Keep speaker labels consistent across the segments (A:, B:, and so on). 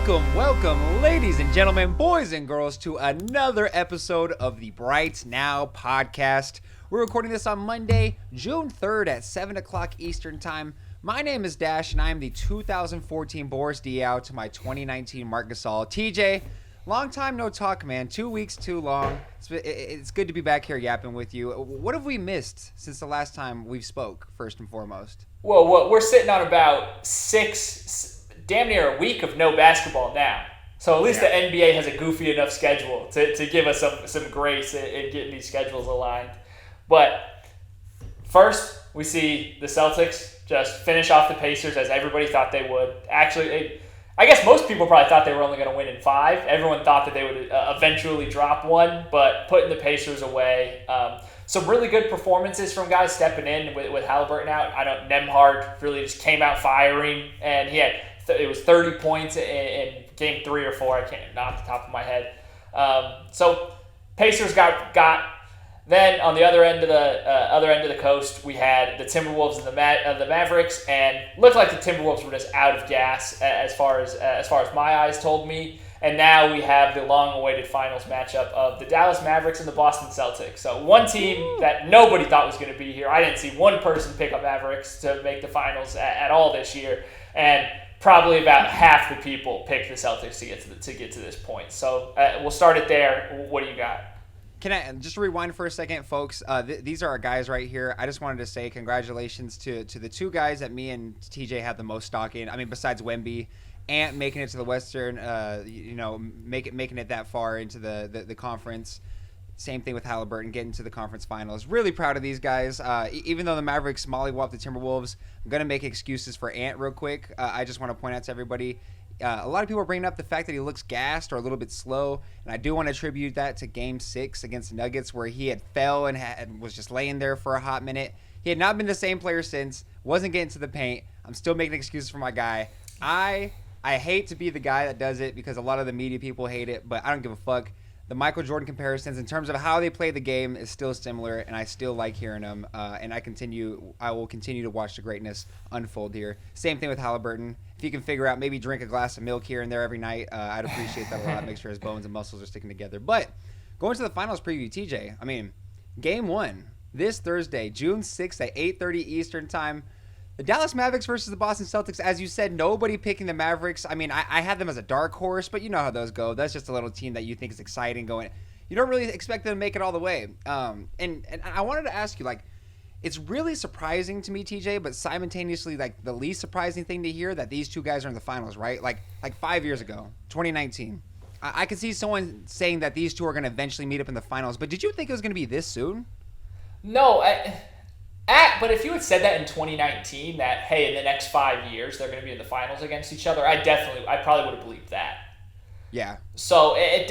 A: Welcome, ladies and gentlemen, boys and girls, to another episode of the Bright Now podcast. We're recording this on Monday, June 3rd at 7 o'clock Eastern Time. My name is Dash, and I am the 2014 Boris Diaw to my 2019 Marc Gasol. TJ, long time no talk, man. 2 weeks too long. It's good to be back here yapping with you. What have we missed since the last time we've spoke, first and foremost?
B: Well, we're sitting on about damn near a week of no basketball now. So at least the NBA has a goofy enough schedule to give us some grace in getting these schedules aligned. But first, we see the Celtics just finish off the Pacers as everybody thought they would. Actually, I guess most people probably thought they were only going to win in 5. Everyone thought that they would eventually drop one, but putting the Pacers away. Some really good performances from guys stepping in with Halliburton out. I know Nembhard really just came out firing, and he had it was 30 points in game 3 or 4. I can't, not off the top of my head. So Pacers got. Then on the other end of the coast, we had the Timberwolves and the Mavericks, and looked like the Timberwolves were just out of gas as far as my eyes told me. And now we have the long-awaited finals matchup of the Dallas Mavericks and the Boston Celtics. So one team that nobody thought was going to be here. I didn't see one person pick up Mavericks to make the finals at all this year, and probably about half the people picked the Celtics to get to this point. So we'll start it there. What do you got?
A: Can I just rewind for a second, folks? These are our guys right here. I just wanted to say congratulations to the two guys that me and TJ had the most stock in. I mean, besides Wemby, Ant making it to the Western, making it that far into the conference. Same thing with Halliburton, getting to the conference finals. Really proud of these guys. Even though the Mavericks mollywhopped the Timberwolves, I'm going to make excuses for Ant real quick. I just want to point out to everybody, a lot of people are bringing up the fact that he looks gassed or a little bit slow, and I do want to attribute that to Game 6 against the Nuggets, where he had fell and was just laying there for a hot minute. He had not been the same player since, wasn't getting to the paint. I'm still making excuses for my guy. I hate to be the guy that does it because a lot of the media people hate it, but I don't give a fuck. The Michael Jordan comparisons in terms of how they play the game is still similar, and I still like hearing them. And I will continue to watch the greatness unfold here. Same thing with Halliburton. If you can figure out, maybe drink a glass of milk here and there every night, I'd appreciate that a lot. Make sure his bones and muscles are sticking together. But going to the finals preview, TJ, I mean, Game 1, this Thursday, June 6th at 8:30 Eastern Time. The Dallas Mavericks versus the Boston Celtics. As you said, nobody picking the Mavericks. I mean, I had them as a dark horse, but you know how those go. That's just a little team that you think is exciting going. You don't really expect them to make it all the way. And I wanted to ask you, like, it's really surprising to me, TJ, but simultaneously, like, the least surprising thing to hear that these two guys are in the finals, right? Like 5 years ago, 2019. I could see someone saying that these two are going to eventually meet up in the finals, but did you think it was going to be this soon?
B: No, but if you had said that in 2019, that, hey, in the next 5 years they're going to be in the finals against each other, I probably would have believed that.
A: Yeah. So
B: it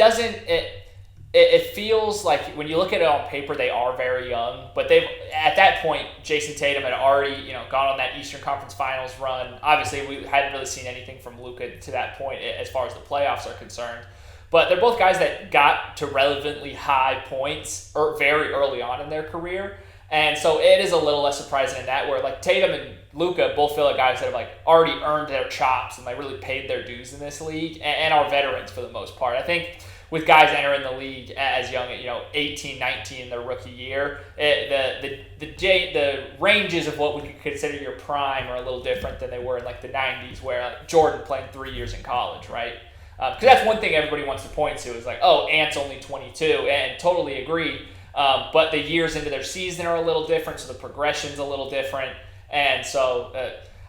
B: feels like when you look at it on paper, they are very young, but at that point, Jason Tatum had already, gone on that Eastern Conference Finals run. Obviously, we hadn't really seen anything from Luka to that point as far as the playoffs are concerned. But they're both guys that got to relevantly high points very early on in their career. And so it is a little less surprising in that, where like Tatum and Luka both feel like guys that have like already earned their chops and like really paid their dues in this league, and are veterans for the most part. I think with guys entering the league as young, 18, 19 in their rookie year, the ranges of what we could consider your prime are a little different than they were in like the 90s, where like Jordan playing 3 years in college, right? Because that's one thing everybody wants to point to is like, oh, Ant's only 22, and totally agree. But the years into their season are a little different, so the progression's a little different. And so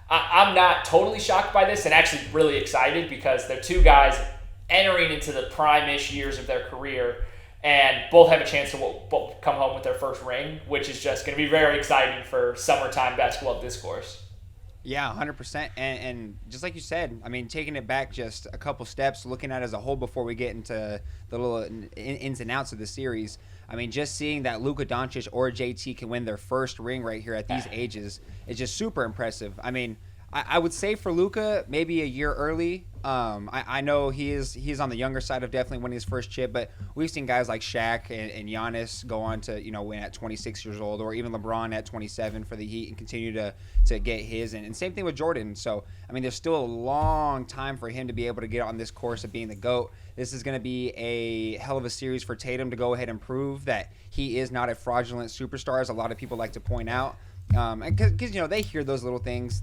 B: I'm not totally shocked by this, and actually really excited, because they're two guys entering into the prime-ish years of their career, and both have a chance to come home with their first ring, which is just going to be very exciting for summertime basketball discourse.
A: Yeah, 100%. And just like you said, I mean, taking it back just a couple steps, looking at it as a whole before we get into the little ins and outs of the series, I mean, just seeing that Luka Doncic or JT can win their first ring right here at these ages is just super impressive. I mean, I would say for Luka, maybe a year early, I know he's on the younger side of definitely winning his first chip, but we've seen guys like Shaq and Giannis go on to win at 26 years old, or even LeBron at 27 for the Heat and continue to get his. And same thing with Jordan. So I mean, there's still a long time for him to be able to get on this course of being the GOAT. This is going to be a hell of a series for Tatum to go ahead and prove that he is not a fraudulent superstar, as a lot of people like to point out. Because they hear those little things.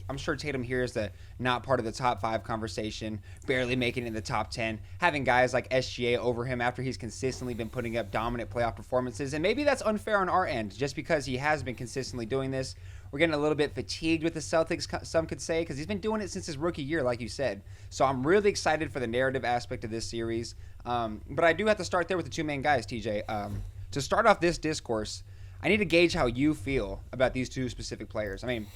A: I'm sure Tatum hears the not part of the top 5 conversation, barely making it in the top 10, having guys like SGA over him after he's consistently been putting up dominant playoff performances. And maybe that's unfair on our end, just because he has been consistently doing this. We're getting a little bit fatigued with the Celtics, some could say, because he's been doing it since his rookie year, like you said. So I'm really excited for the narrative aspect of this series. But I do have to start there with the two main guys, TJ. To start off this discourse, I need to gauge how you feel about these two specific players. I mean,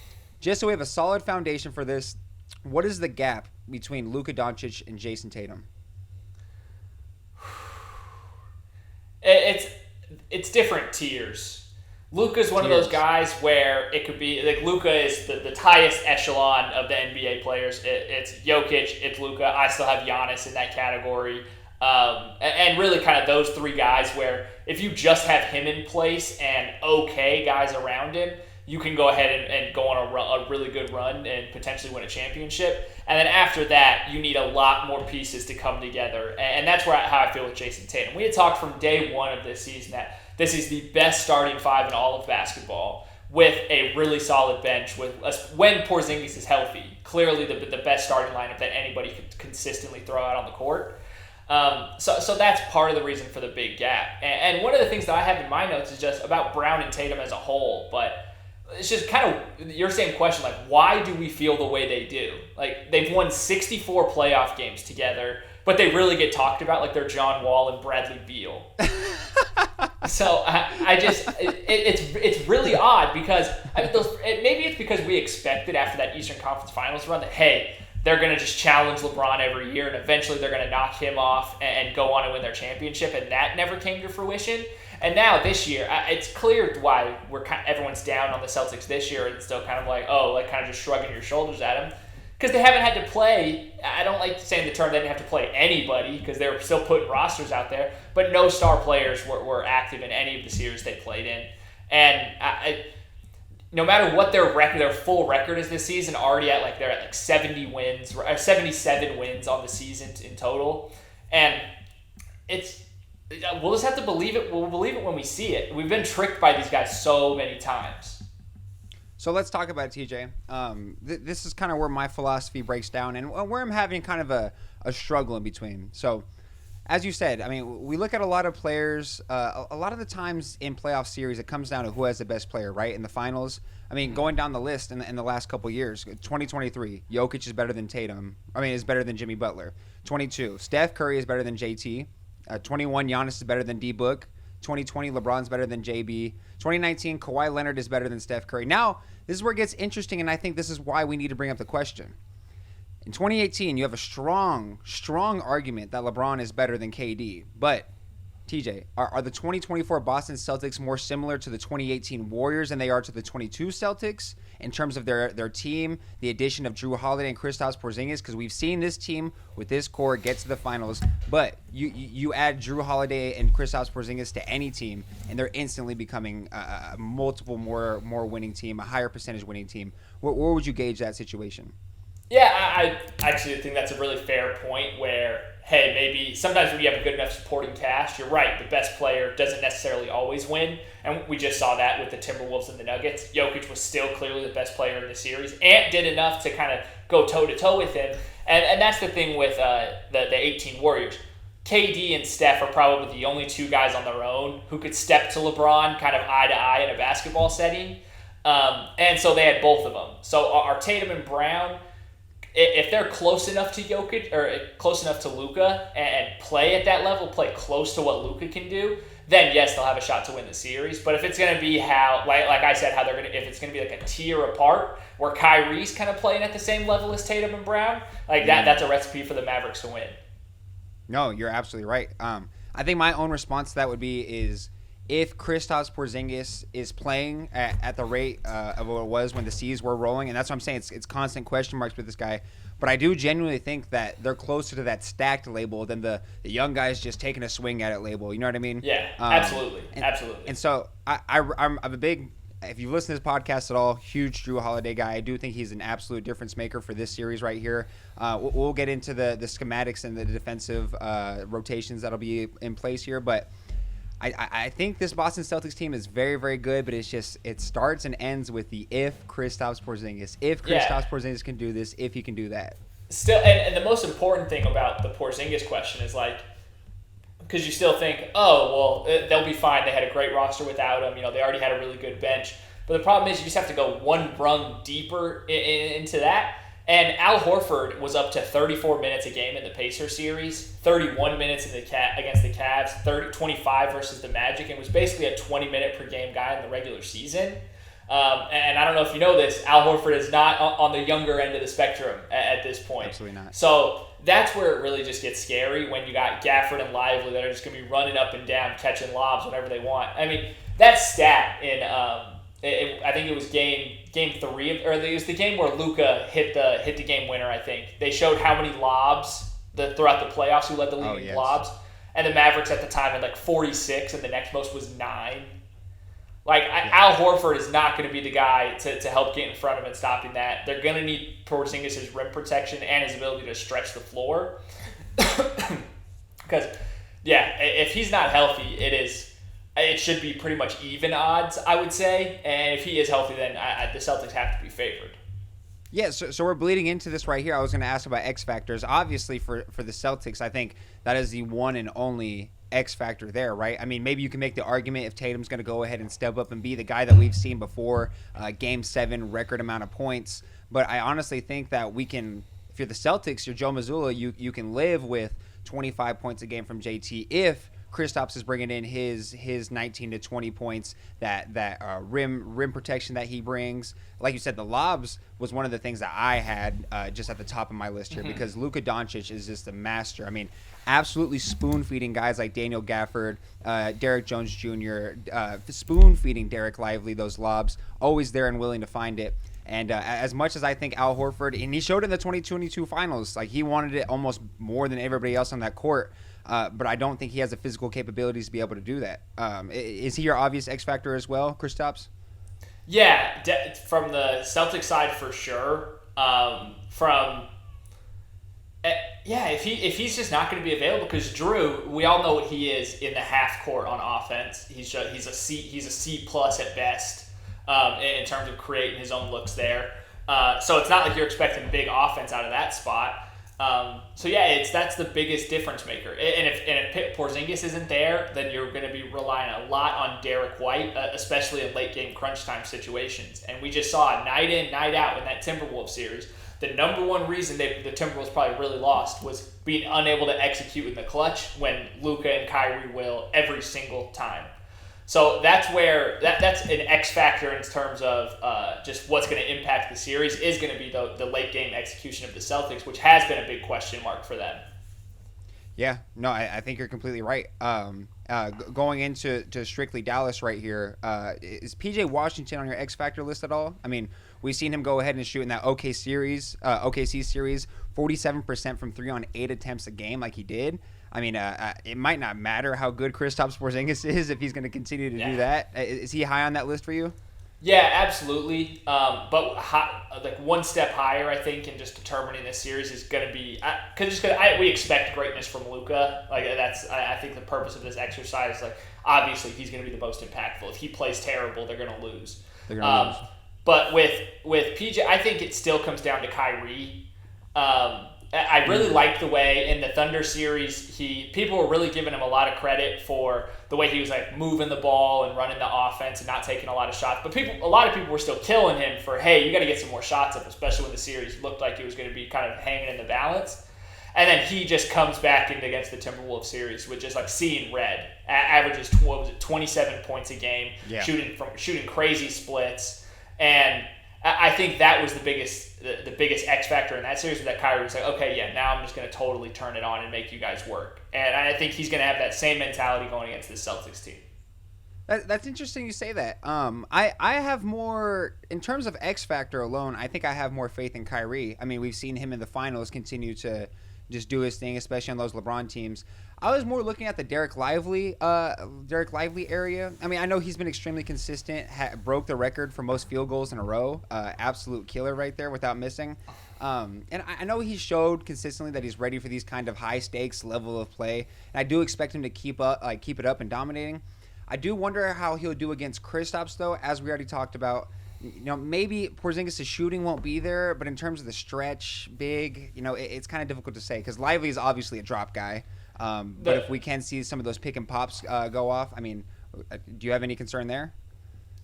A: just so we have a solid foundation for this, what is the gap between Luka Doncic and Jason Tatum?
B: It's different tiers. Luka's one of those guys where it could be like Luka is the highest echelon of the NBA players. It's Jokic, it's Luka. I still have Giannis in that category. And really kind of those three guys where if you just have him in place and okay guys around him, you can go ahead and go on a really good run and potentially win a championship. And then after that, you need a lot more pieces to come together. And that's how I feel with Jason Tatum. We had talked from day one of this season that this is the best starting 5 in all of basketball with a really solid bench when Porzingis is healthy. Clearly the best starting lineup that anybody could consistently throw out on the court. So that's part of the reason for the big gap. And one of the things that I have in my notes is just about Brown and Tatum as a whole, but it's just kind of your same question, like why do we feel the way they do? Like they've won 64 playoff games together, but they really get talked about like they're John Wall and Bradley Beal. So it's really odd because maybe it's because we expected after that Eastern Conference Finals run that, hey, they're going to just challenge LeBron every year and eventually they're going to knock him off and go on and win their championship, and that never came to fruition. And now this year, it's clear why everyone's down on the Celtics this year and still kind of like, kind of just shrugging your shoulders at them. Because they haven't had to play, I don't like saying the term they didn't have to play anybody because they were still putting rosters out there, but no star players were active in any of the series they played in. And no matter what their full record is this season, already they're at 70 wins, or 77 wins on the season in total. And we'll just have to believe it. We'll believe it when we see it. We've been tricked by these guys so many times.
A: So let's talk about it, TJ. This is kind of where my philosophy breaks down and where I'm having kind of a struggle in between. So, as you said, I mean, we look at a lot of players. A lot of the times in playoff series, it comes down to who has the best player, right? In the finals. I mean, going down the list in the last couple of years, 2023, Jokic is better than Tatum. Is better than Jimmy Butler. 22, Steph Curry is better than JT. 21, Giannis is better than D-Book. 2020, LeBron's better than JB. 2019, Kawhi Leonard is better than Steph Curry. Now, this is where it gets interesting, and I think this is why we need to bring up the question. In 2018, you have a strong argument that LeBron is better than KD. But, TJ, are the 2024 Boston Celtics more similar to the 2018 Warriors than they are to the 22 Celtics in terms of their team, the addition of Drew Holiday and Kristaps Porzingis? Because we've seen this team with this core get to the finals, but you add Drew Holiday and Kristaps Porzingis to any team, and they're instantly becoming a multiple more winning team, a higher percentage winning team. Where would you gauge that situation?
B: Yeah, I actually think that's a really fair point where, hey, maybe sometimes when you have a good enough supporting cast, you're right, the best player doesn't necessarily always win. And we just saw that with the Timberwolves and the Nuggets. Jokic was still clearly the best player in the series. Ant did enough to kind of go toe-to-toe with him. And that's the thing with the 18 Warriors. KD and Steph are probably the only two guys on their own who could step to LeBron kind of eye-to-eye in a basketball setting. And so they had both of them. So are Tatum and Brown, if they're close enough to Jokic or close enough to Luka and play at that level, play close to what Luka can do, then yes, they'll have a shot to win the series. But if it's going to be like I said, if it's going to be like a tier apart where Kyrie's kind of playing at the same level as Tatum and Brown, that's a recipe for the Mavericks to win.
A: No, you're absolutely right. I think my own response to that would be is if Kristaps Porzingis is playing at the rate of what it was when the C's were rolling, and that's what I'm saying, it's constant question marks with this guy. But I do genuinely think that they're closer to that stacked label than the young guys just taking a swing at it label. You know what I mean?
B: Yeah, absolutely. Absolutely.
A: And so I'm a big, if you've listened to this podcast at all, huge Drew Holiday guy. I do think he's an absolute difference maker for this series right here. We'll get into the schematics and the defensive rotations that'll be in place here. But I think this Boston Celtics team is very, very good, but it starts and ends with the if Kristaps Porzingis. If Kristaps Porzingis can do this, if he can do that.
B: Still, and the most important thing about the Porzingis question is like, because you still think, oh, well, they'll be fine. They had a great roster without him. They already had a really good bench. But the problem is you just have to go one rung deeper into that. And Al Horford was up to 34 minutes a game in the Pacers series, 31 minutes against the Cavs, 25 versus the Magic, and was basically a 20-minute per game guy in the regular season. And I don't know if you know this, Al Horford is not on the younger end of the spectrum at this point.
A: Absolutely not.
B: So that's where it really just gets scary when you got Gafford and Lively that are just going to be running up and down, catching lobs whenever they want. I mean, that stat in I think it was game 3 or it was the game where Luka hit the game winner. I think they showed how many lobs throughout the playoffs, who led the league in lobs, and the Mavericks at the time had like 46, and the next most was 9. Al Horford is not going to be the guy to help get in front of him and stopping that. They're going to need Porzingis' rim protection and his ability to stretch the floor. Because, if he's not healthy, it should be pretty much even odds, I would say. And if he is healthy, then the Celtics have to be favored.
A: Yeah, so we're bleeding into this right here. I was going to ask about X factors. Obviously, for the Celtics, I think that is the one and only X factor there, right? I mean, maybe you can make the argument if Tatum's going to go ahead and step up and be the guy that we've seen before, Game 7, record amount of points. But I honestly think that we can, if you're the Celtics, you're Joe Mazzulla, you can live with 25 points a game from JT if Kristaps is bringing in his 19 to 20 points, that rim protection that he brings. Like you said, the lobs was one of the things that I had just at the top of my list here, because Luka Doncic is just a master. I mean, absolutely spoon-feeding guys like Daniel Gafford, Derek Jones Jr., spoon-feeding Derek Lively those lobs, always there and willing to find it. And as much as I think Al Horford, and he showed in the 2022 finals, like he wanted it almost more than everybody else on that court, but I don't think he has the physical capabilities to be able to do that. Is he your obvious X factor as well, Kristaps?
B: Yeah, from the Celtics side for sure. If he's just not going to be available, because Drew, we all know what he is in the half court on offense. He's a C plus at best in terms of creating his own looks there. So it's not like you're expecting big offense out of that spot. That's the biggest difference maker. And if Porzingis isn't there, then you're going to be relying a lot on Derek White, especially in late game crunch time situations. And we just saw night in, night out in that Timberwolves series, the number one reason the Timberwolves probably really lost was being unable to execute in the clutch when Luka and Kyrie will every single time. So that's where that's an X factor in terms of just what's going to impact the series is going to be the late game execution of the Celtics, which has been a big question mark for them.
A: Yeah, no, I think you're completely right. Going into strictly Dallas right here, is PJ Washington on your X factor list at all? I mean, we've seen him go ahead and shoot in that OKC series, 47% from 3 on 8 attempts a game like he did. I mean, it might not matter how good Kristaps Porzingis is if he's going to continue to do that. Is he high on that list for you?
B: Yeah, absolutely. But one step higher, I think, in just determining this series is going to be because we expect greatness from Luka. I think the purpose of this exercise, obviously he's going to be the most impactful. If he plays terrible, they're going to lose. But with PJ, I think it still comes down to Kyrie. I really liked the way in the Thunder series people were really giving him a lot of credit for the way he was moving the ball and running the offense and not taking a lot of shots. But a lot of people were still killing him for, hey, you got to get some more shots up, especially when the series looked like it was going to be kind of hanging in the balance. And then he just comes back against the Timberwolves series with just seeing red. Averages 27 points a game, shooting crazy splits, and I think that was the biggest X factor in that series, that Kyrie was now I'm just going to totally turn it on and make you guys work. And I think he's going to have that same mentality going against this Celtics team.
A: That's interesting you say that. I have more in terms of X factor alone. I think I have more faith in Kyrie. I mean, we've seen him in the finals continue to just do his thing, especially on those LeBron teams. I was more looking at the Derek Lively area. I mean, I know he's been extremely consistent. Broke the record for most field goals in a row. Absolute killer right there without missing. And I know he showed consistently that he's ready for these kind of high stakes level of play. And I do expect him to keep it up and dominating. I do wonder how he'll do against Kristaps, though, as we already talked about. Maybe Porzingis' shooting won't be there, but in terms of the stretch, big, it's kind of difficult to say because Lively is obviously a drop guy. But if we can see some of those pick and pops go off, I mean, do you have any concern there?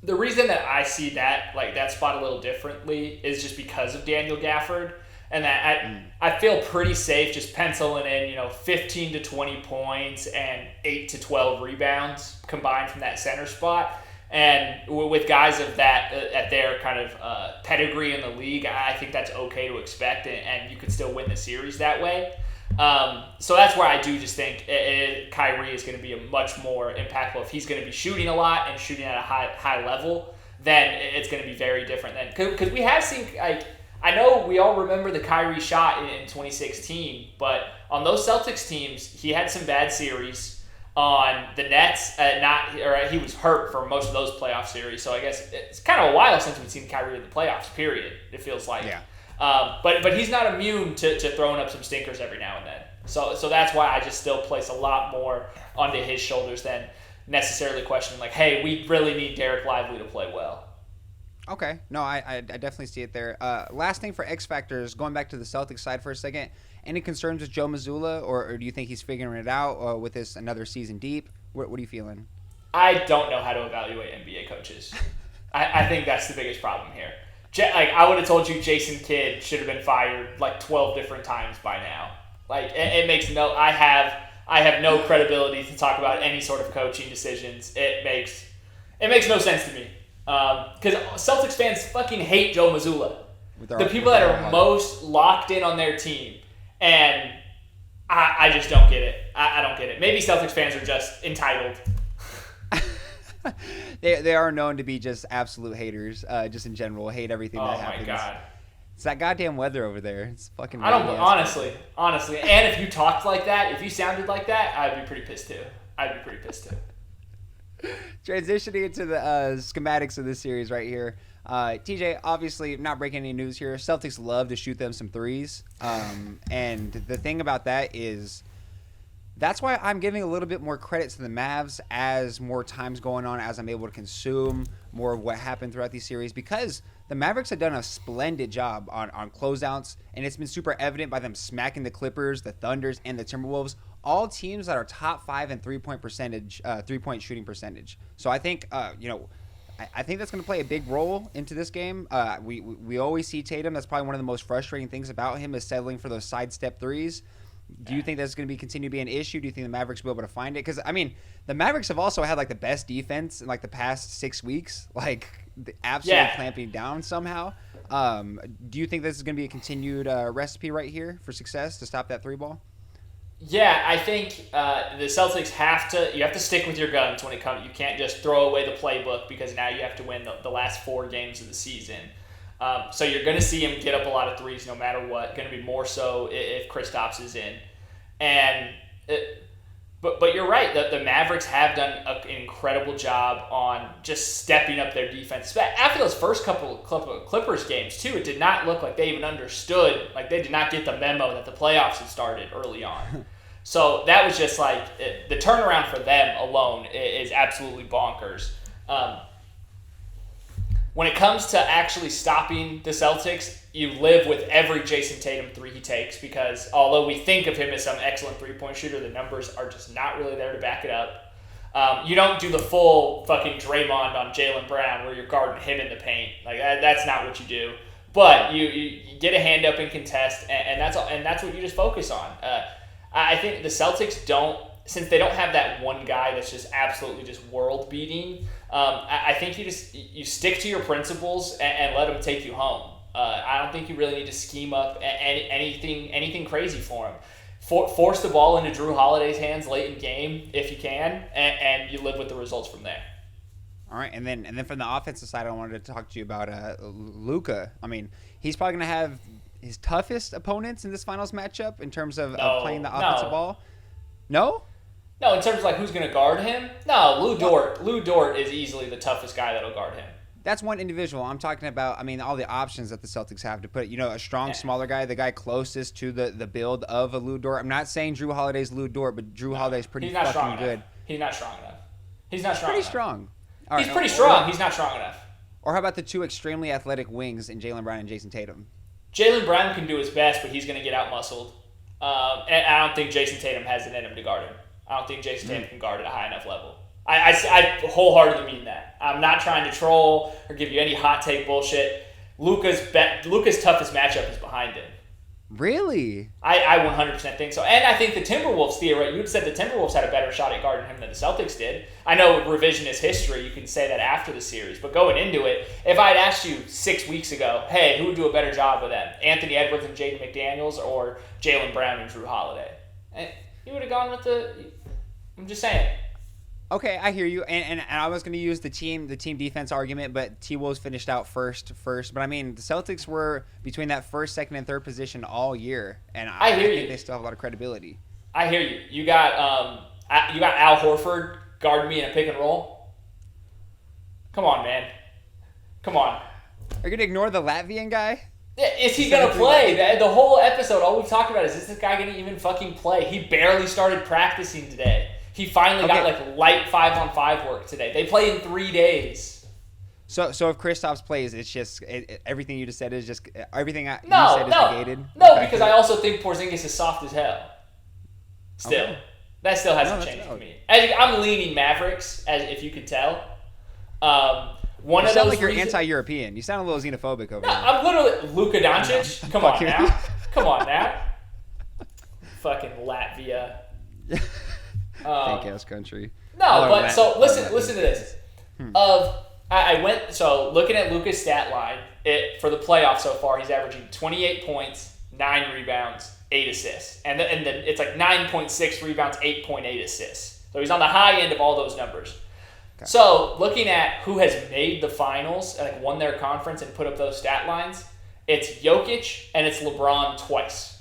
B: The reason that I see that spot a little differently is just because of Daniel Gafford. And that I feel pretty safe just penciling in, 15 to 20 points and 8 to 12 rebounds combined from that center spot. And with guys of that, at their kind of pedigree in the league, I think that's okay to expect, and you could still win the series that way. So that's where I do just think Kyrie is going to be a much more impactful. If he's going to be shooting a lot and shooting at a high level, then it's going to be very different. Because we have seen, I know we all remember the Kyrie shot in 2016, but on those Celtics teams, he had some bad series. On the Nets, he was hurt for most of those playoff series. So I guess it's kind of a while since we've seen Kyrie in the playoffs. Period. It feels like. Yeah. But he's not immune to throwing up some stinkers every now and then. So that's why I just still place a lot more onto his shoulders than necessarily questioning hey, we really need Derek Lively to play well.
A: Okay. No, I definitely see it there. Last thing for X factors, going back to the Celtics side for a second. Any concerns with Joe Mazzulla, or do you think he's figuring it out with this another season deep? What are you feeling?
B: I don't know how to evaluate NBA coaches. I think that's the biggest problem here. I would have told you Jason Kidd should have been fired 12 different times by now. It makes no. I have no credibility to talk about any sort of coaching decisions. It makes no sense to me. Because Celtics fans fucking hate Joe Mazzulla. The people that are most locked in on their team. And I just don't get it. I don't get it. Maybe Celtics fans are just entitled.
A: They are known to be just absolute haters, just in general. Hate everything that happens. Oh, my God. It's that goddamn weather over there. It's fucking...
B: Honestly. And if you talked like that, if you sounded like that, I'd be pretty pissed too.
A: Transitioning into the schematics of this series right here. TJ, obviously not breaking any news here. Celtics love to shoot them some threes. And the thing about that is that's why I'm giving a little bit more credit to the Mavs as more time's going on, as I'm able to consume more of what happened throughout these series, because the Mavericks have done a splendid job on closeouts, and it's been super evident by them smacking the Clippers, the Thunders, and the Timberwolves, all teams that are top 5 in three-point shooting percentage. So I think, I think that's going to play a big role into this game. We always see Tatum. That's probably one of the most frustrating things about him is settling for those sidestep threes. Do you think that's going to continue to be an issue? Do you think the Mavericks will be able to find it? Because, I mean, the Mavericks have also had, the best defense in, the past 6 weeks. Absolutely clamping down somehow. Do you think this is going to be a continued recipe right here for success to stop that three ball?
B: Yeah, I think the Celtics have to stick with your guns when it comes. You can't just throw away the playbook because now you have to win the last 4 games of the season. So you're going to see him get up a lot of threes no matter what. Going to be more so if Kristaps is in. But you're right. The Mavericks have done an incredible job on just stepping up their defense. After those first couple of Clippers games, too, it did not look like they even understood. They did not get the memo that the playoffs had started early on. So that was just the turnaround for them alone is absolutely bonkers. When it comes to actually stopping the Celtics, you live with every Jason Tatum three he takes because although we think of him as some excellent three-point shooter, the numbers are just not really there to back it up. You don't do the full fucking Draymond on Jaylen Brown where you're guarding him in the paint. That's not what you do. But you get a hand up and contest, and that's what you just focus on. I think the Celtics don't, since they don't have that one guy that's just absolutely just world beating. I think you stick to your principles and let them take you home. I don't think you really need to scheme up anything crazy for him. Force the ball into Drew Holiday's hands late in game if you can, and you live with the results from there.
A: All right, and then from the offensive side, I wanted to talk to you about Luka. I mean, he's probably going to have his toughest opponents in this finals matchup in terms of playing the offensive ball. No?
B: No, in terms of like who's going to guard him? No, Lou Dort is easily the toughest guy that'll guard him.
A: That's one individual. I'm talking about, I mean, all the options that the Celtics have to put, a strong, smaller guy, the guy closest to the build of a Lou Dort. I'm not saying Drew Holiday's Lou Dort, but Drew Holiday's pretty fucking good.
B: He's not strong enough. He's not strong
A: pretty
B: enough.
A: Strong.
B: He's pretty strong. He's not strong enough.
A: Or how about the two extremely athletic wings in Jaylen Brown and Jason Tatum?
B: Jaylen Brown can do his best, but he's going to get out-muscled. And I don't think Jason Tatum has it in him to guard him. I don't think Jason Tatum can guard at a high enough level. I wholeheartedly mean that. I'm not trying to troll or give you any hot take bullshit. Luka's toughest matchup is behind him.
A: Really?
B: I 100% think so. And I think the Timberwolves, theoretically, you said the Timberwolves had a better shot at guarding him than the Celtics did. I know revisionist history, you can say that after the series. But going into it, if I'd asked you 6 weeks ago, hey, who would do a better job with them? Anthony Edwards and Jaden McDaniels or Jaylen Brown and Drew Holiday? And you would have gone with I'm just saying.
A: Okay, I hear you, and I was going to use the team defense argument, but T-Wolves finished out first. But I mean, the Celtics were between that first, second, and third position all year, and I think they still have a lot of credibility.
B: I hear you. You got Al Horford guarding me in a pick and roll. Come on, man. Come on.
A: Are you going to ignore the Latvian guy?
B: Is he going to play? The whole episode, all we've talked about is this guy going to even fucking play? He barely started practicing today. He finally got light 5-on-5 work today. They play in 3 days.
A: So if Kristaps plays, it's just everything you just said is just everything you said is negated.
B: No, because I also think Porzingis is soft as hell. Still, that still hasn't changed for me. I'm leaning Mavericks, as if you could tell.
A: You sound like you're anti-European. You sound a little xenophobic over there.
B: I'm literally Luka Doncic. Come on now. Come on now. Fucking Latvia.
A: Fake ass country.
B: No, but so listen to this. I went looking at Luka's stat line. For the playoffs so far, he's averaging 28 points, 9 rebounds, 8 assists, and then it's like 9.6 rebounds, 8.8 assists. So he's on the high end of all those numbers. Okay. So looking at who has made the finals and won their conference and put up those stat lines, it's Jokic and it's LeBron twice.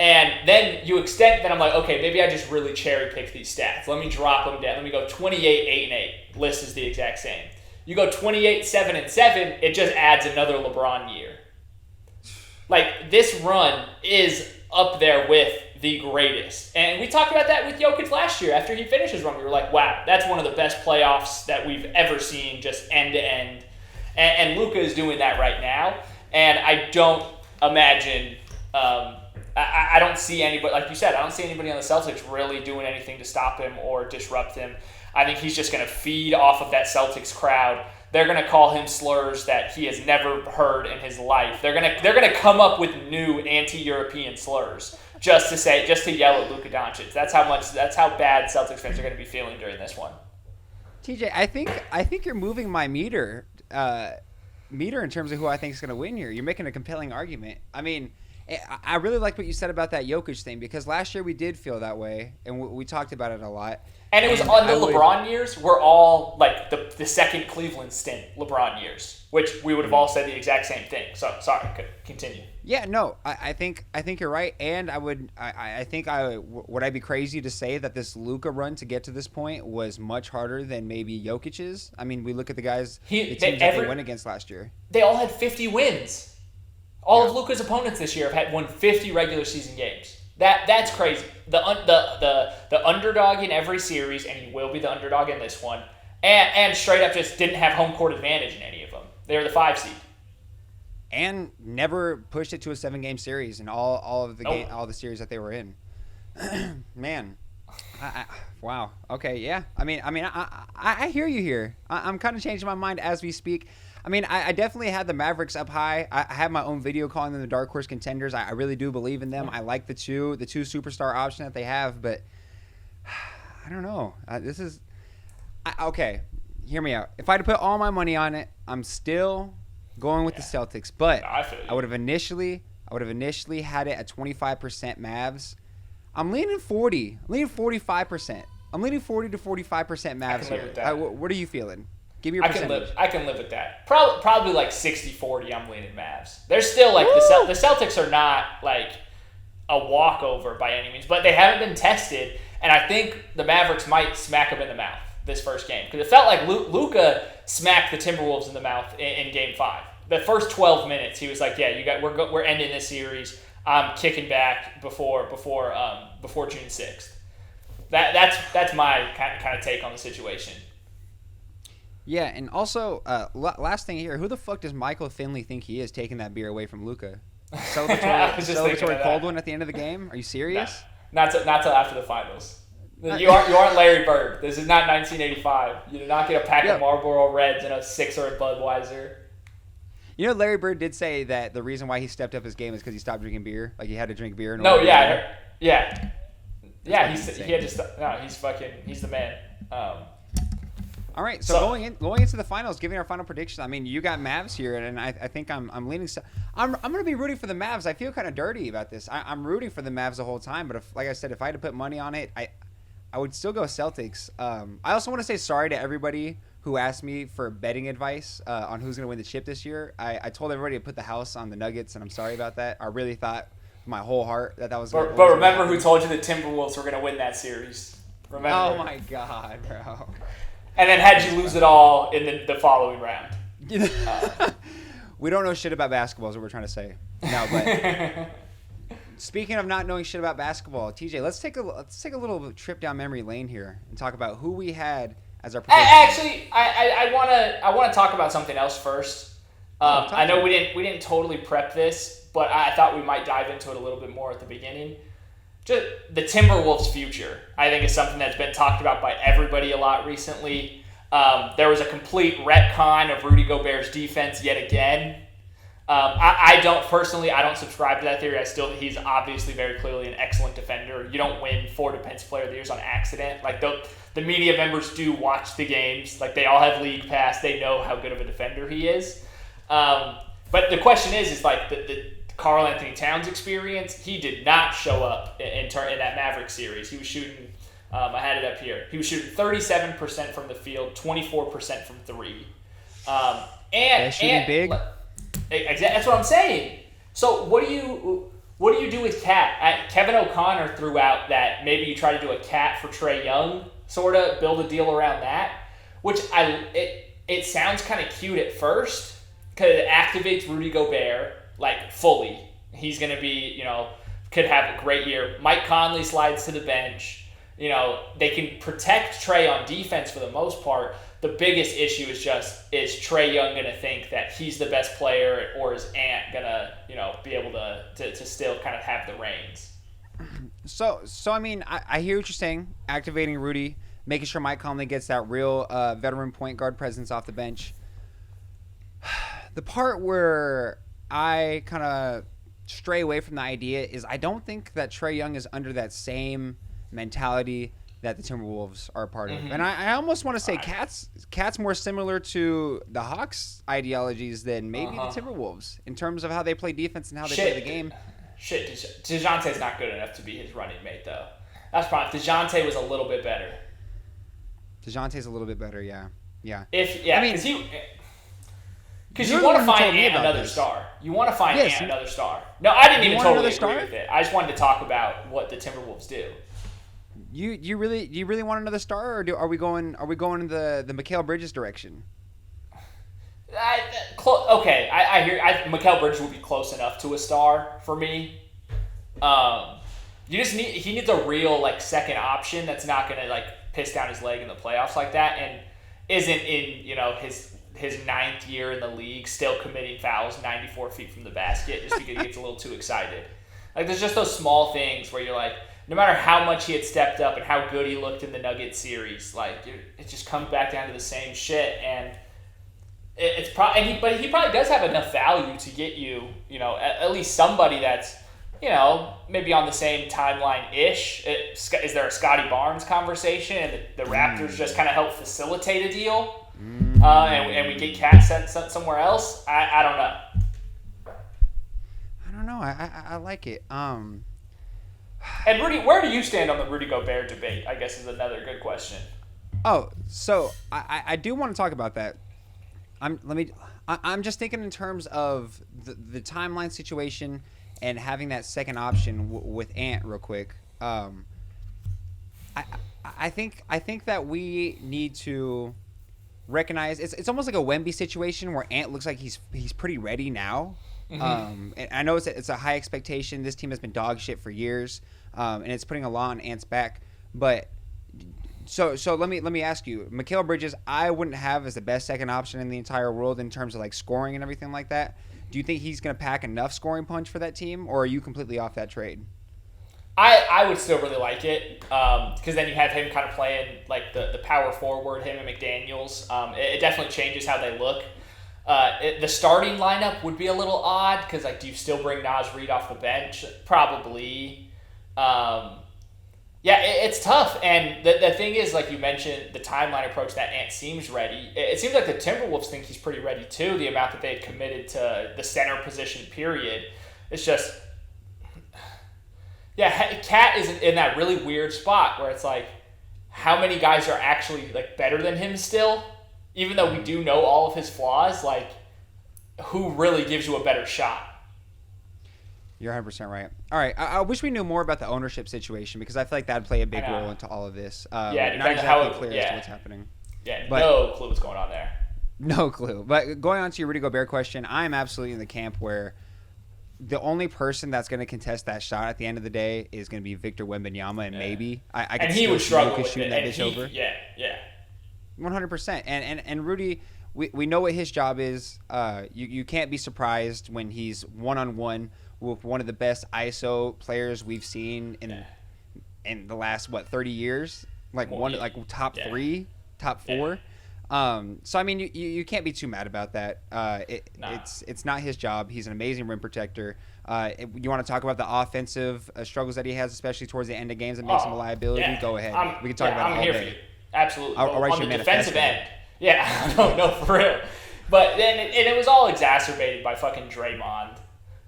B: And then you extend, then I'm like, okay, maybe I just really cherry pick these stats. Let me drop them down. Let me go 28, 8, and 8. List is the exact same. You go 28, 7, and 7, it just adds another LeBron year. Like, this run is up there with the greatest. And we talked about that with Jokic last year. After he finished his run, we were like, wow, that's one of the best playoffs that we've ever seen, just end to end. And Luka is doing that right now. And I don't imagine... I don't see anybody, like you said, I don't see anybody on the Celtics really doing anything to stop him or disrupt him. I think he's just going to feed off of that Celtics crowd. They're going to call him slurs that he has never heard in his life. They're going to come up with new anti-European slurs just to yell at Luka Doncic. That's how bad Celtics fans are going to be feeling during this one.
A: TJ, I think you're moving my meter in terms of who I think is going to win here. You're making a compelling argument. I mean, I really like what you said about that Jokic thing, because last year we did feel that way, and we talked about it a lot.
B: And it was on the LeBron years. We're all like the second Cleveland stint LeBron years, which we would have all said the exact same thing. So sorry, continue.
A: Yeah, no, I think you're right, and would I be crazy to say that this Luka run to get to this point was much harder than maybe Jokic's? I mean, we look at the guys, the teams that they went against last year.
B: They all had 50 wins. All of Luka's opponents this year have won 50 regular season games. That's crazy. The underdog in every series, and he will be the underdog in this one, and straight up just didn't have home court advantage in any of them. They were the 5 seed.
A: And never pushed it to a 7-game series in all of the all the series that they were in. Man, wow. Okay, yeah. I mean, I hear you here. I'm kind of changing my mind as we speak. I mean, I definitely had the Mavericks up high. I have my own video calling them the dark horse contenders. I really do believe in them. I like the two superstar option that they have, but I don't know. Okay. Hear me out. If I had to put all my money on it, I'm still going with the Celtics. But I would have initially had it at 25% Mavs. I'm leaning 40. I'm leaning 45%. I'm leaning 40 to 45% Mavs
B: live
A: here.
B: with that.
A: What are you feeling? Give me your percentage.
B: I can live with that. Probably like 60-40. I'm leaning Mavs. They're still like the Celtics are not like a walkover by any means, but they haven't been tested, and I think the Mavericks might smack them in the mouth this first game because it felt like Luka smacked the Timberwolves in the mouth in Game 5. The first 12 minutes, he was like, "Yeah, we're ending this series. I'm kicking back before June 6th." That's my kind of take on the situation.
A: Yeah, and also, last thing here, who the fuck does Michael Finley think he is taking that beer away from Luka? Celebratory cold one at the end of the game? Are you serious?
B: Not till after the finals. You aren't Larry Bird. This is not 1985. You did not get a pack of Marlboro Reds and a sixer of Budweiser.
A: You know, Larry Bird did say that the reason why he stepped up his game is because he stopped drinking beer. Like he had to drink beer.
B: Yeah. He had to. He's the man.
A: All right, so going into the finals, giving our final prediction. I mean, you got Mavs here, and I think I'm leaning. I'm going to be rooting for the Mavs. I feel kind of dirty about this. I'm rooting for the Mavs the whole time, but if, like I said, if I had to put money on it, I would still go Celtics. I also want to say sorry to everybody who asked me for betting advice on who's going to win the chip this year. I told everybody to put the house on the Nuggets, and I'm sorry about that. I really thought with my whole heart that was. But
B: remember who told you the Timberwolves were going to win that series? Remember?
A: Oh my God, bro.
B: And then had you lose it all in the following round.
A: We don't know shit about basketball is what we're trying to say. No, but speaking of not knowing shit about basketball, TJ, let's take a little trip down memory lane here and talk about who we had as our predictions.
B: Actually, I want to talk about something else first. I know we didn't totally prep this, but I thought we might dive into it a little bit more at the beginning. Just the Timberwolves future, I think, is something that's been talked about by everybody a lot recently. There was a complete retcon of Rudy Gobert's defense yet again. I don't subscribe to that theory. He's obviously very clearly an excellent defender. You don't win 4 Defensive Player of the Year on accident. Like the media members do watch the games. Like they all have league pass. They know how good of a defender he is. But the question is like the Karl Anthony Towns experience, he did not show up in that Mavericks series. He was shooting, I had it up here. He was shooting 37% from the field, 24% from 3. Shooting
A: big.
B: That's what I'm saying. So what do you do with Cat? Kevin O'Connor threw out that maybe you try to do a Cat for Trae Young, sort of build a deal around that, which it sounds kind of cute at first because it activates Rudy Gobert. Like, fully. He's going to be, could have a great year. Mike Conley slides to the bench. They can protect Trae on defense for the most part. The biggest issue is Trae Young going to think that he's the best player or is Ant going to, be able to still kind of have the reins?
A: So I mean, I hear what you're saying. Activating Rudy, making sure Mike Conley gets that real veteran point guard presence off the bench. The part where I kind of stray away from the idea is I don't think that Trae Young is under that same mentality that the Timberwolves are a part of. And I almost want to say Cat's more similar to the Hawks' ideologies than maybe the Timberwolves in terms of how they play defense and how they play the game.
B: DeJounte's not good enough to be his running mate, though. That's the problem. DeJounte was a little bit better.
A: DeJounte's a little bit better, yeah.
B: Because you want to find Ant another star. You want to find Ant another star. No, I didn't even totally agree with it. I just wanted to talk about what the Timberwolves do.
A: You really want another star, or are we going in the Mikal Bridges direction?
B: Okay, I hear Mikal Bridges would be close enough to a star for me. He needs a real second option that's not gonna piss down his leg in the playoffs like that, and isn't in his 9th year in the league, still committing fouls 94 feet from the basket just because he gets a little too excited. There's just those small things where you're no matter how much he had stepped up and how good he looked in the Nuggets series, it just comes back down to the same shit. And but he probably does have enough value to get you, at least somebody that's, maybe on the same timeline-ish. Is there a Scotty Barnes conversation and the Raptors just kind of help facilitate a deal? And we get Cat sent somewhere else. I don't know.
A: I don't know. I like it.
B: And Rudy, where do you stand on the Rudy Gobert debate? I guess is another good question.
A: Oh, so I do want to talk about that. I'm just thinking in terms of the timeline situation and having that second option with Ant real quick. I think that we need to recognize it's almost like a Wemby situation where Ant looks like he's pretty ready now. And I know it's a high expectation. This team has been dog shit for years, and it's putting a lot on Ant's back. But so let me ask you, Mikal Bridges, I wouldn't have as the best second option in the entire world in terms of like scoring and everything like that. Do you think he's going to pack enough scoring punch for that team, or are you completely off that trade?
B: I would still really like it because then you have him kind of playing like the power forward, him and McDaniels. It definitely changes how they look. The starting lineup would be a little odd because like, do you still bring Naz Reid off the bench? Probably. Yeah, it's tough. And the thing is, like you mentioned, the timeline approach that Ant seems ready. It seems like the Timberwolves think he's pretty ready too, the amount that they had committed to the center position, period. It's just, yeah, Cat is in that really weird spot where it's like, how many guys are actually like better than him still? Even though we do know all of his flaws, like, who really gives you a better shot?
A: You're 100% right. All right, I wish we knew more about the ownership situation because I feel like that would play a big role into all of this.
B: Yeah,
A: not exactly clear as to what's happening.
B: Yeah, but no clue what's going on there.
A: No clue. But going on to your Rudy Gobert question, I'm absolutely in the camp where the only person that's going to contest that shot at the end of the day is going to be Victor Wembanyama, and maybe I can
B: he would struggle with
A: shooting that bitch over.
B: Yeah.
A: 100%. And Rudy, we know what his job is. You can't be surprised when he's one-on-one with one of the best ISO players we've seen in the last 30 years, top 3, top 4. So I mean, you can't be too mad about that. It's not his job. He's an amazing rim protector. You want to talk about the offensive struggles that he has, especially towards the end of games, and makes him a liability?
B: Yeah.
A: Go ahead. We can talk about it all
B: here
A: day.
B: for you. Absolutely.
A: I'll write
B: on
A: you
B: the
A: a
B: defensive
A: manifesto.
B: end. Yeah, no, for real. But then it was all exacerbated by fucking Draymond,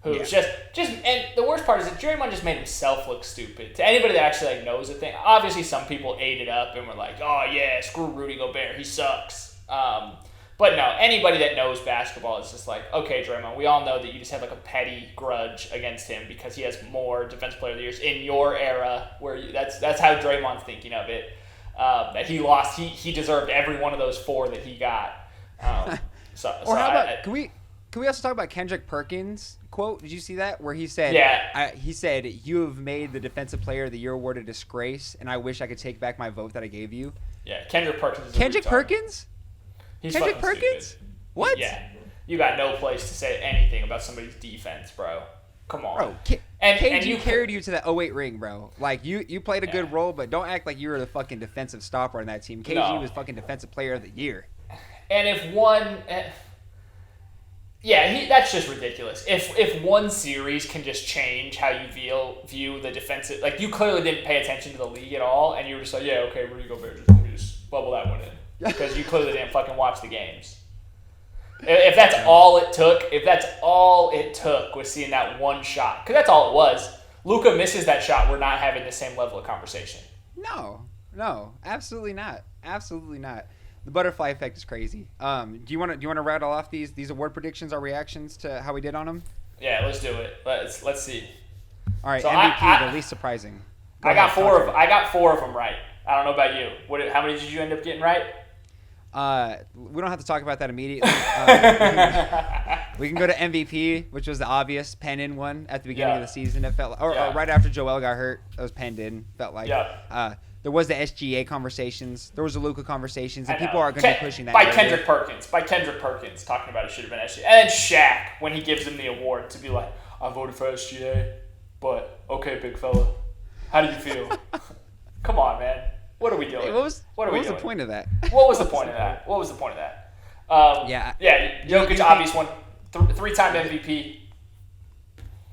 B: who's just and the worst part is that Draymond just made himself look stupid. To anybody that actually like knows the thing, obviously some people ate it up and were like, "Oh yeah, screw Rudy Gobert, he sucks." But no, anybody that knows basketball is just like, okay, Draymond, we all know that you just have like a petty grudge against him because he has more Defensive Player of the Years in your era. That's how Draymond's thinking of it. That he lost, he deserved every one of those 4 that he got. How
A: about can we also talk about Kendrick Perkins' quote? Did you see that where he said, he said, "You have made the Defensive Player of the Year award a disgrace, and I wish I could take back my vote that I gave you."
B: Yeah, Kendrick Perkins.
A: Kendrick Perkins?
B: He's
A: Kendrick
B: fucking
A: Perkins?
B: stupid.
A: What?
B: Yeah, you got no place to say anything about somebody's defense, bro. Come on,
A: bro. KG carried you to that 08 ring, bro. Like you played a good role, but don't act like you were the fucking defensive stopper on that team. KG was fucking Defensive Player of the Year.
B: And if one, that's just ridiculous. If one series can just change how you view the defensive, like you clearly didn't pay attention to the league at all, and you were just like, yeah, okay, Rudy Gobert, just bubble that one in because you clearly didn't fucking watch the games. If that's all it took was seeing that one shot, because that's all it was. Luka misses that shot, we're not having the same level of conversation.
A: No, absolutely not. The butterfly effect is crazy. Do you want to rattle off these award predictions, our reactions to how we did on them?
B: Yeah, let's do it. Let's see.
A: All right, so MVP, the least surprising.
B: I got 4 of them right. I don't know about you. How many did you end up getting right?
A: We don't have to talk about that immediately. We can go to MVP, which was the obvious pen-in one at the beginning of the season. It felt, or right after Joel got hurt, it was penned in. Felt like. There was the SGA conversations. There was the Luka conversations, and people are going to be pushing that.
B: By Kendrick Perkins, talking about it should have been SGA, and then Shaq when he gives him the award to be like, I voted for SGA, but okay, big fella, how do you feel? Come on, man. What are we doing?
A: Hey, what was the point of that?
B: What was the point of that? Jokic, obvious one. 3-time MVP.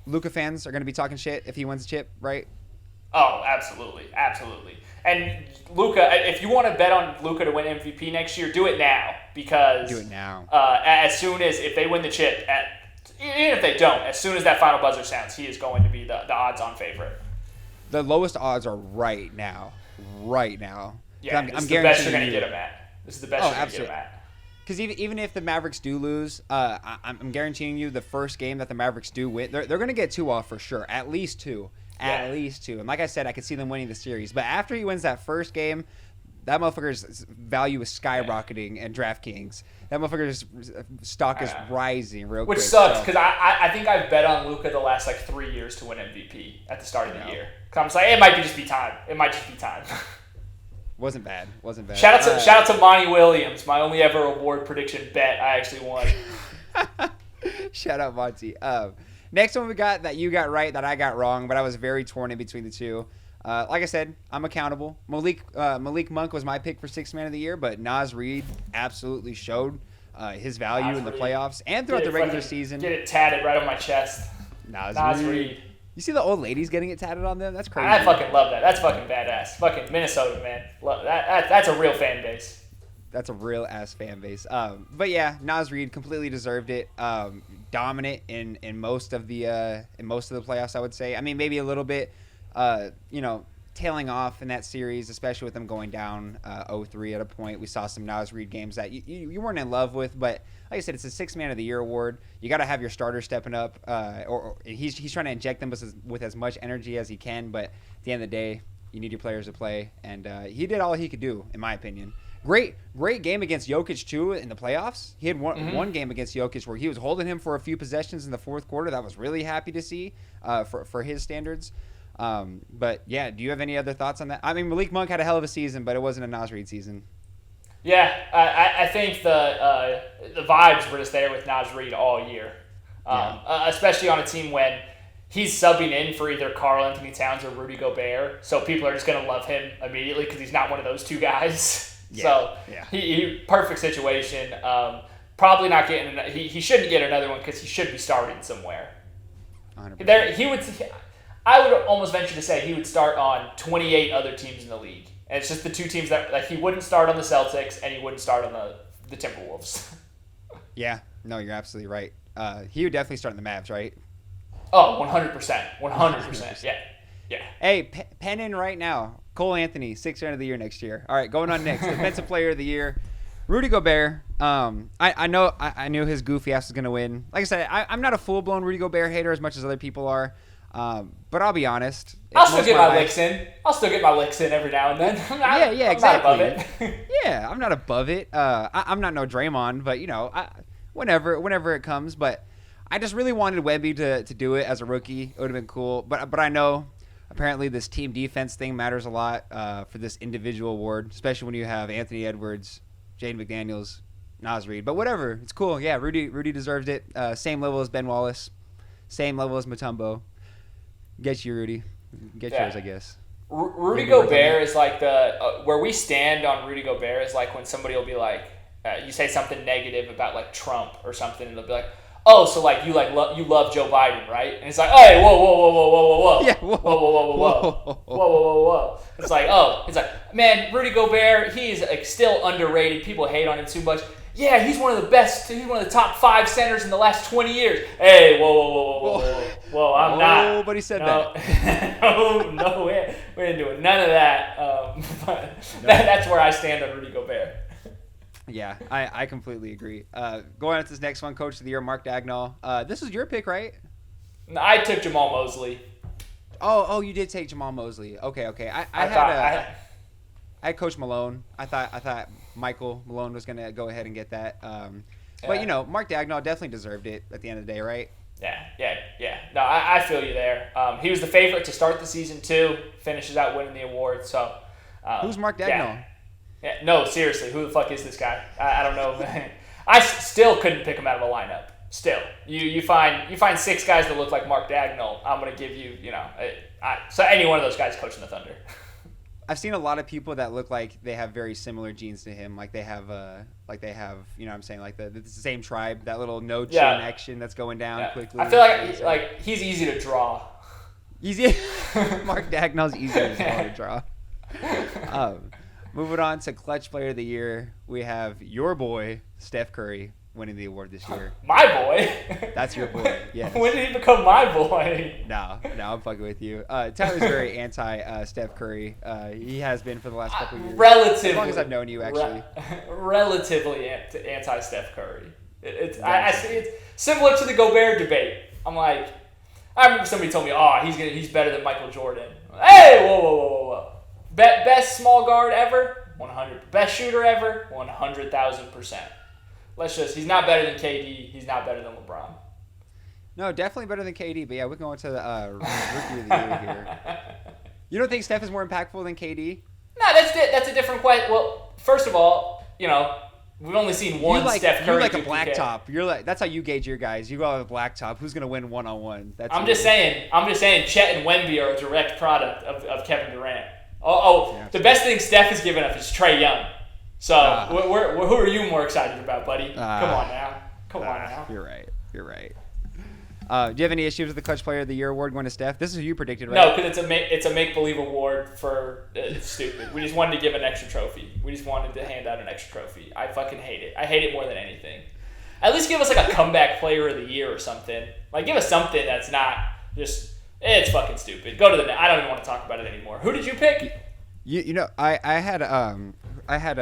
A: Luka fans are going to be talking shit if he wins the chip, right?
B: Oh, absolutely. And Luka, if you want to bet on Luka to win MVP next year, do it now because as soon as if they win the chip, even if they don't, as soon as that final buzzer sounds, he is going to be the odds-on favorite.
A: The lowest odds are right now. Right now.
B: Yeah,
A: I'm
B: this is the best you're going to
A: you-
B: get him at. This is the best you're going to get him at.
A: Because even if the Mavericks do lose, I'm guaranteeing you the first game that the Mavericks do win, they're going to get 2 off for sure. At least 2. At least 2. And like I said, I could see them winning the series. But after he wins that first game, that motherfucker's value is skyrocketing in DraftKings. That motherfucker's stock is rising real quick.
B: Which sucks because I think I've bet on Luka the last 3 years to win MVP at the start of the year. Because I'm just like, it might just be time. It might just be time.
A: Wasn't bad.
B: Shout out to Monty Williams, my only ever award prediction bet I actually won.
A: Shout out Monty. Next one we got that you got right that I got wrong, but I was very torn in between the two. Like I said, I'm accountable. Malik Monk was my pick for Sixth Man of the Year, but Naz Reid absolutely showed his value in the playoffs and throughout the regular season.
B: Get it tatted right on my chest.
A: Naz Reid. You see the old ladies getting it tatted on them? That's crazy.
B: I fucking love that. That's fucking badass. Fucking Minnesota, man. Love that. That's a real fan base.
A: That's a real ass fan base. But yeah, Naz Reid completely deserved it. Dominant in most of the playoffs, I would say. I mean, maybe a little bit, tailing off in that series, especially with them going down 0-3 at a point. We saw some Naz Reid games that you weren't in love with, but like I said, it's a Sixth Man of the Year award. You got to have your starter stepping up, or he's trying to inject them with as much energy as he can. But at the end of the day, you need your players to play, and he did all he could do, in my opinion. Great game against Jokic too in the playoffs. He had one game against Jokic where he was holding him for a few possessions in the fourth quarter. That was really happy to see for his standards. But yeah, do you have any other thoughts on that? I mean, Malik Monk had a hell of a season, but it wasn't a Naz Reid season.
B: Yeah, I think the vibes were just there with Naz Reid all year, especially on a team when he's subbing in for either Karl Anthony Towns or Rudy Gobert. So people are just going to love him immediately because he's not one of those two guys. He perfect situation. Probably not getting. He shouldn't get another one because he should be starting somewhere.
A: 100%.
B: I would almost venture to say he would start on 28 other teams in the league. And it's just the two teams that he wouldn't start on the Celtics and he wouldn't start on the Timberwolves.
A: Yeah, no, you're absolutely right. He would definitely start in the Mavs, right?
B: Oh, 100%. 100%. Yeah.
A: Hey, pen in right now. Cole Anthony, Sixth Man of the Year next year. All right, going on next. Defensive Player of the Year. Rudy Gobert. I knew his goofy ass was going to win. Like I said, I'm not a full-blown Rudy Gobert hater as much as other people are. But I'll be honest.
B: I'll still get my licks in. Every now and then.
A: Exactly.
B: I'm not above it.
A: Yeah, I'm not above it. I'm not no Draymond, but whenever it comes. But I just really wanted Wemby to do it as a rookie. It would have been cool. But I know apparently this team defense thing matters a lot for this individual award, especially when you have Anthony Edwards, Jaden McDaniels, Naz Reid. But whatever, it's cool. Yeah, Rudy deserved it. Same level as Ben Wallace, same level as Mutombo. Get you, Rudy. Get yours, I guess.
B: Rudy Gobert is like where we stand on Rudy Gobert is like when somebody will be like, you say something negative about like Trump or something, and they'll be like, oh, so like you love Joe Biden, right? And it's like, hey, whoa.
A: Yeah,
B: whoa. It's like, man, Rudy Gobert, he's like still underrated. People hate on him too much. Yeah, he's one of the best. He's one of the top 5 centers in the last 20 years. Hey, whoa, I'm not.
A: Nobody said that.
B: No, we ain't doing none of that. That's where I stand on Rudy Gobert.
A: Yeah, I completely agree. Going on to this next one, Coach of the Year, Mark Dagnall. This was your pick, right?
B: I took Jamal Mosley.
A: Oh, you did take Jamal Mosley. Okay. I had Coach Malone. I thought Michael Malone was gonna go ahead and get that. But Mark Dagnall definitely deserved it at the end of the day, right?
B: Yeah. No, I feel you there. He was the favorite to start the season too. Finishes out winning the award. So
A: who's Mark Dagnall?
B: Yeah. No, seriously, who the fuck is this guy? I don't know. I still couldn't pick him out of a lineup. Still, you find 6 guys that look like Mark Dagnall. I'm gonna give you, so any one of those guys coaching the Thunder.
A: I've seen a lot of people that look like they have very similar genes to him. Like they have, what I'm saying, like the same tribe, that little no chin action that's going down quickly.
B: I feel like he's easy to draw.
A: Easy. Mark Dagnall's easy to draw. Moving on to Clutch Player of the Year, we have your boy Steph Curry, winning the award this year.
B: My boy.
A: That's your boy. Yeah.
B: When did he become my boy?
A: No, I'm fucking with you. Tyler's very anti Steph Curry. He has been for the last couple of years.
B: Relatively.
A: As long as I've known you, actually.
B: Relatively anti Steph Curry. I see it's similar to the Gobert debate. I'm like, I remember somebody told me, he's better than Michael Jordan. Hey, whoa. Best small guard ever, 100. Best shooter ever, 100,000%. He's not better than KD. He's not better than LeBron.
A: No, definitely better than KD. But yeah, we're going to the rookie of the year here. You don't think Steph is more impactful than KD?
B: No, that's a different question. Well, first of all, we've only seen one Steph Curry.
A: You're like a blacktop. That's how you gauge your guys. You go with a blacktop. Who's gonna win 1-on-1?
B: I'm just saying. Chet and Wemby are a direct product of Kevin Durant. The best thing Steph has given up is Trae Young. So who are you more excited about, buddy? Come on now.
A: You're right. Do you have any issues with the Clutch Player of the Year award going to Steph? This is who you predicted, right?
B: No, because it's a make-believe award for it's stupid. We just wanted to give an extra trophy. We just wanted to hand out an extra trophy. I fucking hate it. I hate it more than anything. At least give us like a comeback player of the year or something. Like give us something that's not just it's fucking stupid. Go to the net. I don't even want to talk about it anymore. Who did you pick?
A: I had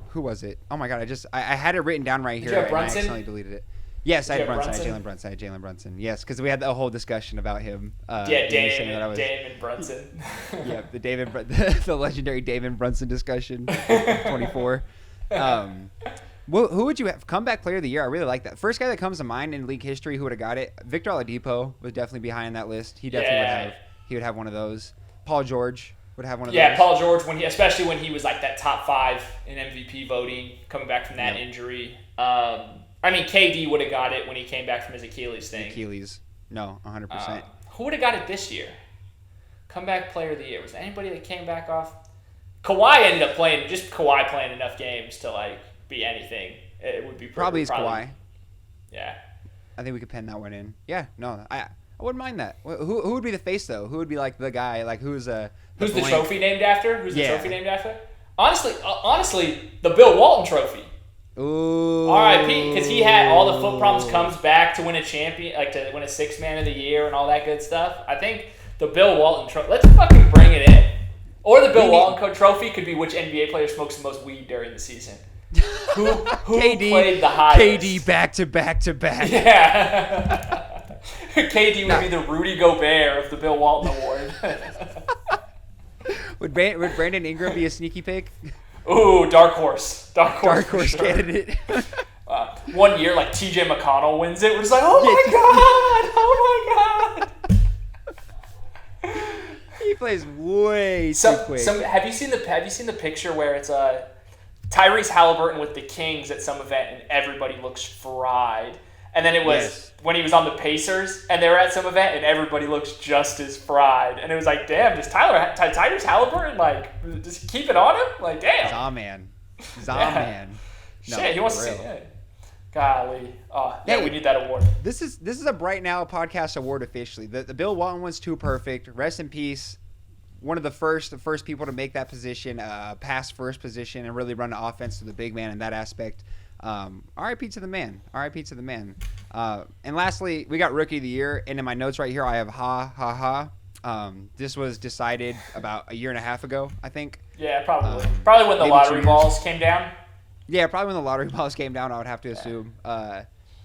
A: who was it? Oh my god, I had it written down right here.
B: Did you have
A: and I
B: Brunson?
A: accidentally deleted it. Yes, I had Brunson.
B: Brunson?
A: I had Jalen Brunson. Yes, because we had the whole discussion about him.
B: Damon Brunson.
A: Yeah, the legendary Damon Brunson discussion. 24. Who would you have? Comeback player of the year. I really like that. First guy that comes to mind in league history who would have got it. Victor Oladipo was definitely behind that list. He definitely would have. He would have one of those. Paul George would have one of those.
B: Yeah, Paul George especially when he was like that top 5 in MVP voting, coming back from that injury. KD would have got it when he came back from his Achilles thing.
A: No, 100%.
B: Who would have got it this year? Comeback player of the year. Was there anybody that came back off? Kawhi ended up playing enough games to like be anything. It would be
A: probably Kawhi.
B: Yeah.
A: I think we could pen that one in. Yeah, no, I wouldn't mind that. Who would be the face though? Who would be like the guy? Like who's the
B: trophy named after? Honestly, the Bill Walton Trophy.
A: Ooh.
B: R.I.P. Because he had all the foot problems, comes back to win a champion, like to win a 6th Man of the Year and all that good stuff. I think the Bill Walton Trophy. Let's fucking bring it in. Or the Bill Walton Trophy could be which NBA player smokes the most weed during the season. Who
A: KD,
B: played the highest?
A: KD back to back.
B: Yeah. KD would be the Rudy Gobert of the Bill Walton Award.
A: Would Brandon Ingram be a sneaky pick?
B: Ooh, dark horse
A: sure. Candidate.
B: 1 year, like TJ McConnell wins it. We're just like, oh my god.
A: He plays way too quick.
B: Have you seen the picture where it's Tyrese Halliburton with the Kings at some event and everybody looks fried, and then it was when he was on the Pacers and they were at some event and everybody looks just as fried, and it was like, damn, does Tyrese Halliburton like just keep it on him? Like, damn,
A: Zaman. No,
B: shit, he wants to see it. Golly, we need that award.
A: This is a Bright Now podcast award officially. The Bill Walton one's too perfect. Rest in peace. One of the first people to make that position, pass first position, and really run the offense to the big man in that aspect. R.I.P. to the man. And lastly, we got Rookie of the Year, and in my notes right here, I have this was decided about a year and a half ago, I think.
B: Yeah, probably. Probably when the lottery balls came down.
A: Yeah, probably when the lottery balls came down, I would have to assume.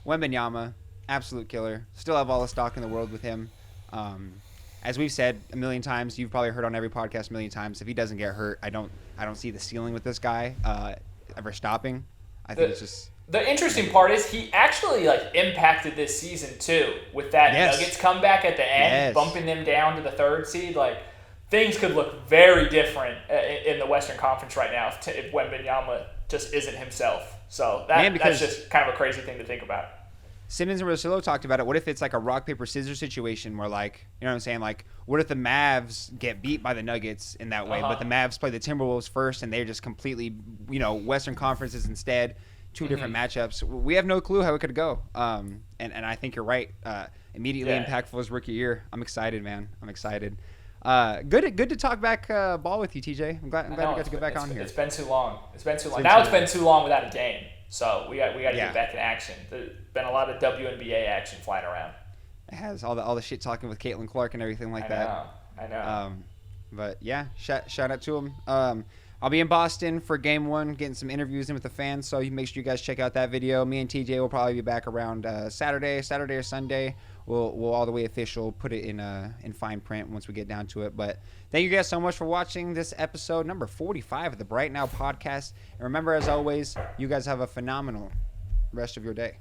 A: Wembanyama, absolute killer. Still have all the stock in the world with him. As we've said a million times, you've probably heard on every podcast a million times, if he doesn't get hurt, I don't see the ceiling with this guy ever stopping. I think it's just...
B: The interesting part is he actually like impacted this season too with that Nuggets comeback at the end, bumping them down to the 3rd seed. Like things could look very different in the Western Conference right now if Wembanyama just isn't himself. So that's just kind of a crazy thing to think about.
A: Simmons and Rosillo talked about it. What if it's like a rock, paper, scissors situation where, like, you know what I'm saying? Like, what if the Mavs get beat by the Nuggets in that way, but the Mavs play the Timberwolves first and they're just completely, Western Conferences instead, two different matchups. We have no clue how it could go. And I think you're right. Immediately impactful as rookie year. I'm excited, man. I'm excited. Good to talk back ball with you, TJ. I'm glad we got to get back on here.
B: It's been too long. Now it's been too long without a game. So we got to get back in action. There's been a lot of WNBA action flying around.
A: It has all the shit talking with Caitlin Clark and everything like that.
B: I know.
A: But yeah, shout out to him. I'll be in Boston for Game 1, getting some interviews in with the fans. So you make sure you guys check out that video. Me and TJ will probably be back around Saturday or Sunday. We'll all the way official, put it in fine print once we get down to it. But thank you guys so much for watching this episode number 45 of the Bright Now podcast. And remember, as always, you guys have a phenomenal rest of your day.